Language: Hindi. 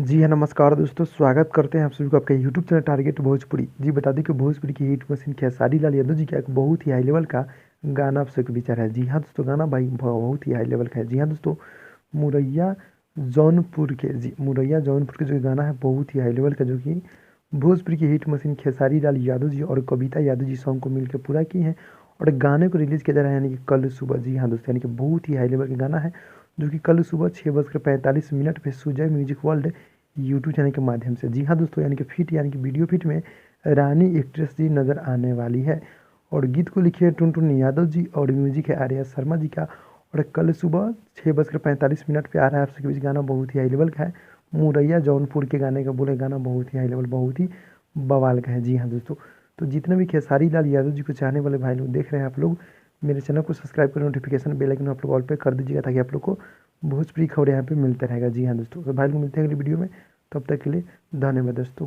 जी हाँ, नमस्कार दोस्तों, स्वागत करते हैं आप सभी को आपका यूट्यूब चैनल टारगेट भोजपुरी। जी बता दें कि भोजपुरी की हिट मशीन खेसारी लाल यादव जी का एक बहुत ही हाई लेवल का गाना आप सबके बीच आ रहा है। जी हाँ दोस्तों, गाना भाई बहुत ही हाई लेवल का है। जी हाँ दोस्तों, मुरैया मुरैया जौनपुर के जो गाना है बहुत ही हाई लेवल का, जो कि भोजपुरी की हिट मशीन खेसारी लाल यादव जी और कविता यादव जी सॉन्ग को मिलकर पूरा किए हैं और गाने को रिलीज़ किया जा रहा है, यानी कि कल सुबह। जी हाँ दोस्तों, यानी कि बहुत ही हाई लेवल का गाना है, जो कि कल सुबह 6:45 पे Sujay music world YouTube channel के माध्यम से। जी हाँ दोस्तों, यानी कि वीडियो फिट में रानी एक्ट्रेस जी नज़र आने वाली है और गीत को लिखे हैं टुनटुन यादव जी और म्यूजिक है आर्या शर्मा जी का। और कल सुबह 6:45 पे आ रहा है आप सबके बीच गाना, बहुत ही हाई लेवल का है। मुरैया जौनपुर के गाने का बोले गाना बहुत ही हाई लेवल, बहुत ही बवाल का है। जी हाँ दोस्तों, तो जितने भी खेसारी लाल यादव जी को चाहने वाले भाई लोग देख रहे हैं, आप लोग मेरे चैनल को सब्सक्राइब कर नोटिफिकेशन बेल आइकन आप लोग ऑल पे कर दीजिएगा, ताकि आप लोग को भोजपुरी खबर यहाँ पे मिलता रहेगा। जी हाँ दोस्तों, तो भाई लोग मिलते हैं अगली वीडियो में, तब तक के लिए धन्यवाद दोस्तों।